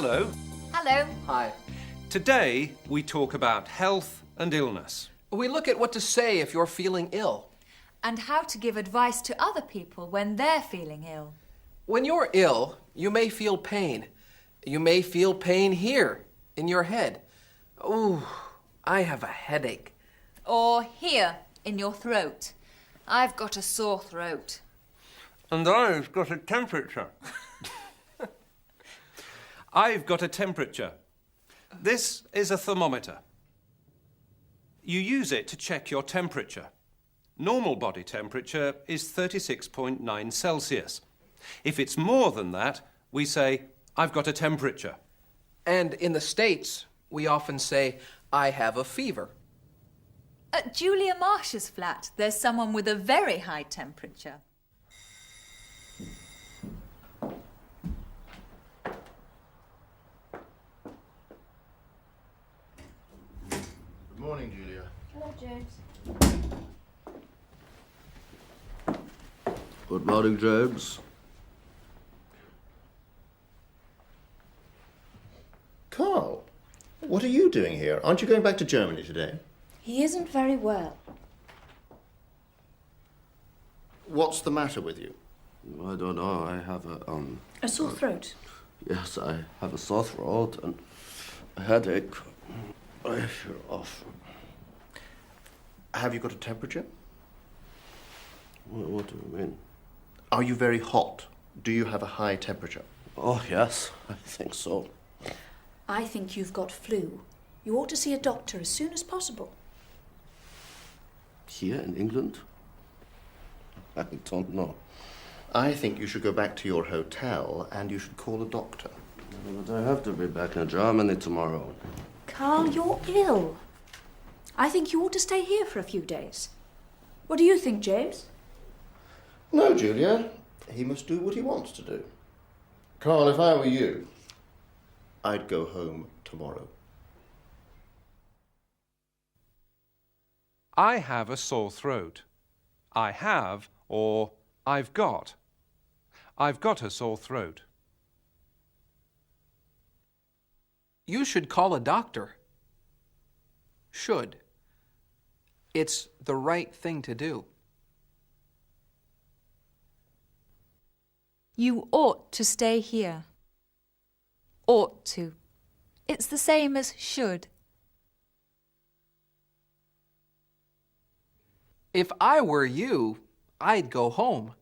Hello. Hello. Hi. Today we talk about health and illness. We look at what to say if you're feeling ill. And how to give advice to other people when they're feeling ill. When you're ill, you may feel pain. You may feel pain here, in your head. Ooh, I have a headache. Or here, in your throat. I've got a sore throat. And I've got a temperature. I've got a temperature. This is a thermometer. You use it to check your temperature. Normal body temperature is 36.9 Celsius. If it's more than that, we say, I've got a temperature. And in the States, we often say, I have a fever. At Julia Marsh's flat, there's someone with a very high temperature. Good morning, Julia. Hello, James. Good morning, James. Carl, what are you doing here? Aren't you going back to Germany today? He isn't very well. What's the matter with you? I don't know. I have A sore throat. yes, I have a sore throat and a headache. I feel off. Have you got a temperature? What do you mean? Are you very hot? Do you have a high temperature? Oh, yes, I think so. I think you've got flu. You ought to see a doctor as soon as possible. Here in England? I don't know. I think you should go back to your hotel and you should call a doctor. But I have to be back in Germany tomorrow. Carl, you're ill. I think you ought to stay here for a few days. What do you think, James? No, Julia. He must do what he wants to do. Carl, if I were you, I'd go home tomorrow. I have a sore throat. I have, or I've got. I've got a sore throat. You should call a doctor. Should. It's the right thing to do. You ought to stay here. Ought to. It's the same as should. If I were you, I'd go home.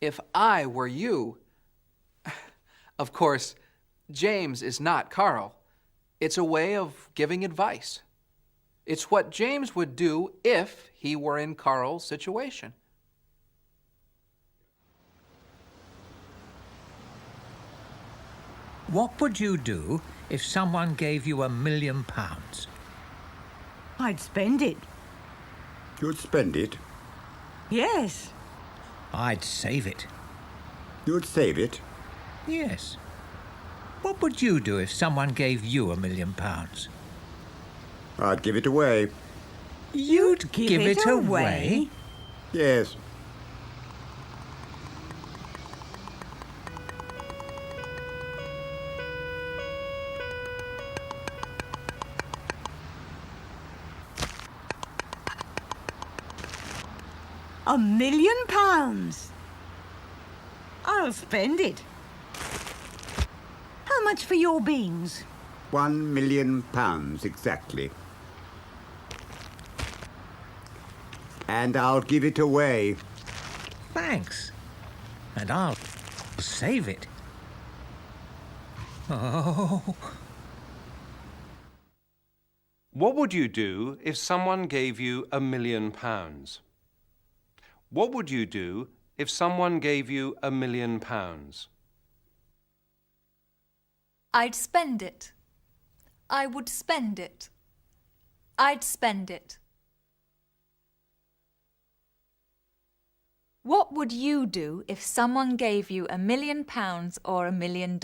If I were you. Of course, James is not Carl. It's a way of giving advice. It's what James would do if he were in Carl's situation. What would you do if someone gave you £1 million? I'd spend it. You'd spend it? Yes. I'd save it. You'd save it? Yes. What would you do if someone gave you £1 million? I'd give it away. You'd give it away? Yes. £1 million? I'll spend it. How much for your beans? £1 million exactly. And I'll give it away. Thanks. And I'll save it. Oh. What would you do if someone gave you £1 million? What would you do if someone gave you £1 million? I'd spend it. I would spend it. I'd spend it. What would you do if someone gave you £1 million or $1 million?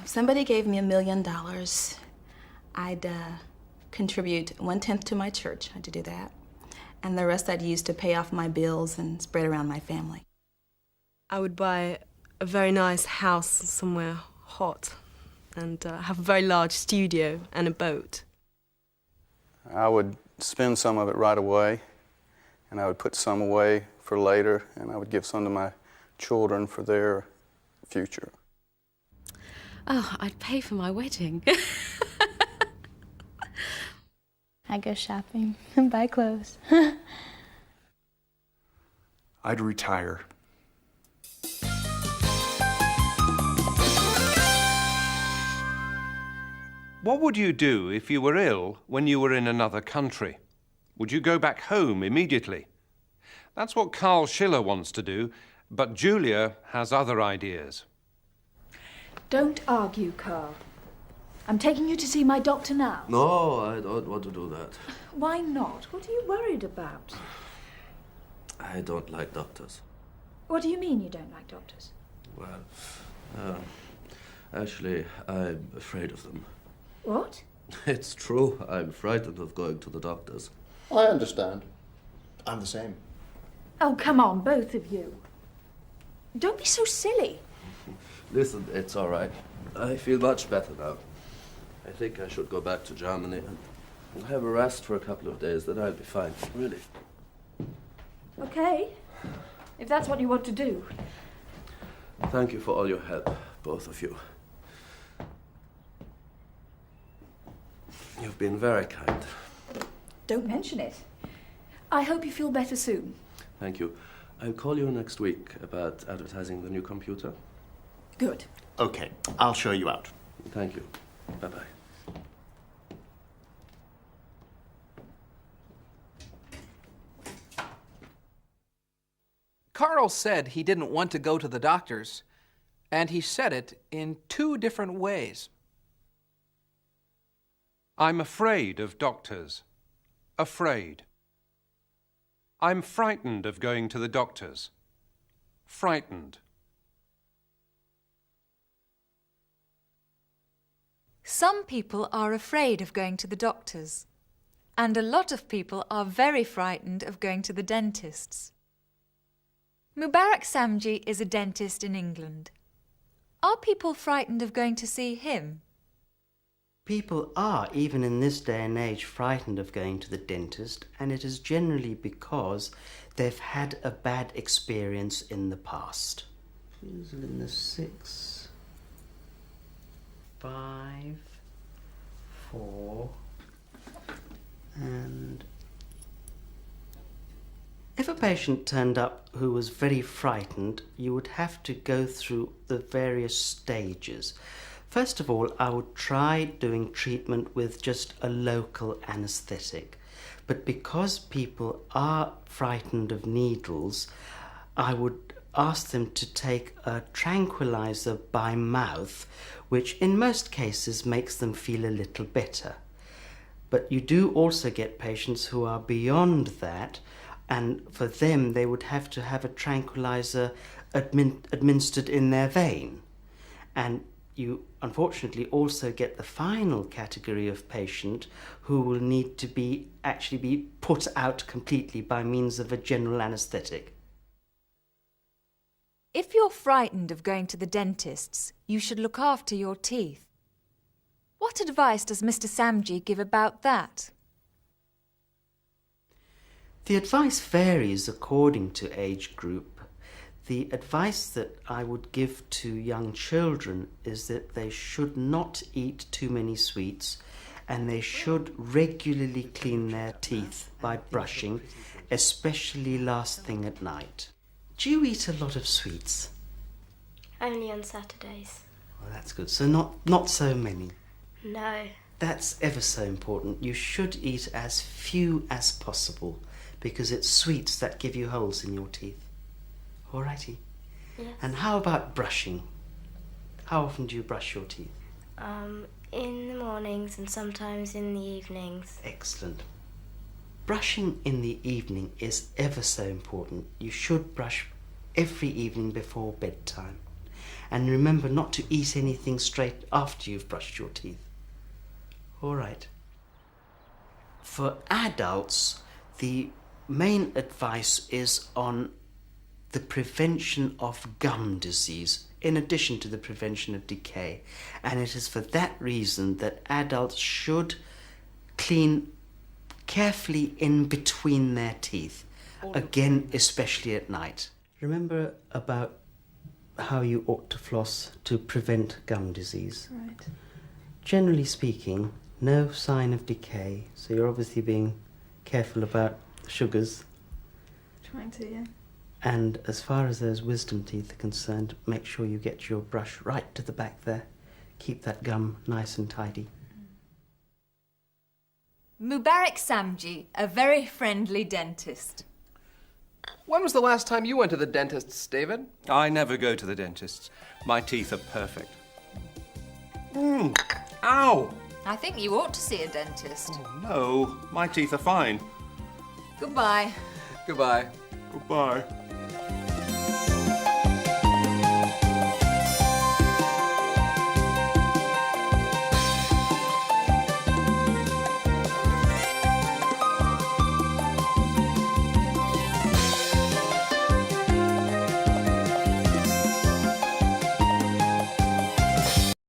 If somebody gave me $1 million, I'd contribute 1/10 to my church. I had to do that. And the rest I'd use to pay off my bills and spread around my family. I would buy a very nice house somewhere hot and have a very large studio and a boat. I would spend some of it right away, and I would put some away for later, and I would give some to my children for their future. Oh, I'd pay for my wedding. I go shopping and buy clothes. I'd retire. What would you do if you were ill when you were in another country? Would you go back home immediately? That's what Carl Schiller wants to do, but Julia has other ideas. Don't argue, Carl. I'm taking you to see my doctor now. No, I don't want to do that. Why not? What are you worried about? I don't like doctors. What do you mean you don't like doctors? Well, actually, I'm afraid of them. What? It's true. I'm frightened of going to the doctors. I understand. I'm the same. Oh, come on, both of you. Don't be so silly. Listen, it's all right. I feel much better now. I think I should go back to Germany and have a rest for a couple of days, then I'll be fine, really. Okay, if that's what you want to do. Thank you for all your help, both of you. You've been very kind. Don't mention it. I hope you feel better soon. Thank you. I'll call you next week about advertising the new computer. Good. Okay, I'll show you out. Thank you. Bye-bye. Carl said he didn't want to go to the doctors, and he said it in 2 different ways. I'm afraid of doctors. Afraid. I'm frightened of going to the doctors. Frightened. Some people are afraid of going to the doctors, and a lot of people are very frightened of going to the dentists. Mubarak Samji is a dentist in England. Are people frightened of going to see him? People are, even in this day and age, frightened of going to the dentist, and it is generally because they've had a bad experience in the past. Is it in the 6, 5, 4, and... If a patient turned up who was very frightened, you would have to go through the various stages. First of all, I would try doing treatment with just a local anesthetic. But because people are frightened of needles, I would ask them to take a tranquilizer by mouth, which in most cases makes them feel a little better. But you do also get patients who are beyond that, and for them they would have to have a tranquilizer administered in their vein. And you unfortunately also get the final category of patient who will need to actually be put out completely by means of a general anaesthetic. If you're frightened of going to the dentists, you should look after your teeth. What advice does Mr. Samji give about that? The advice varies according to age group. The advice that I would give to young children is that they should not eat too many sweets, and they should regularly clean their teeth by brushing, especially last thing at night. Do you eat a lot of sweets? Only on Saturdays. Well, that's good. So not so many. No. That's ever so important. You should eat as few as possible, because it's sweets that give you holes in your teeth. Alrighty. Yes. And how about brushing? How often do you brush your teeth? In the mornings and sometimes in the evenings. Excellent. Brushing in the evening is ever so important. You should brush every evening before bedtime. And remember not to eat anything straight after you've brushed your teeth. Alright. For adults, the main advice is on the prevention of gum disease in addition to the prevention of decay. And it is for that reason that adults should clean carefully in between their teeth. Again, especially at night. Remember about how you ought to floss to prevent gum disease. Right. Generally speaking, no sign of decay, so you're obviously being careful about sugars. Trying to, yeah. And as far as those wisdom teeth are concerned, make sure you get your brush right to the back there. Keep that gum nice and tidy. Mubarak Samji, a very friendly dentist. When was the last time you went to the dentist's, David? I never go to the dentist. My teeth are perfect. Ow! I think you ought to see a dentist. No, my teeth are fine. Goodbye. Goodbye. Goodbye.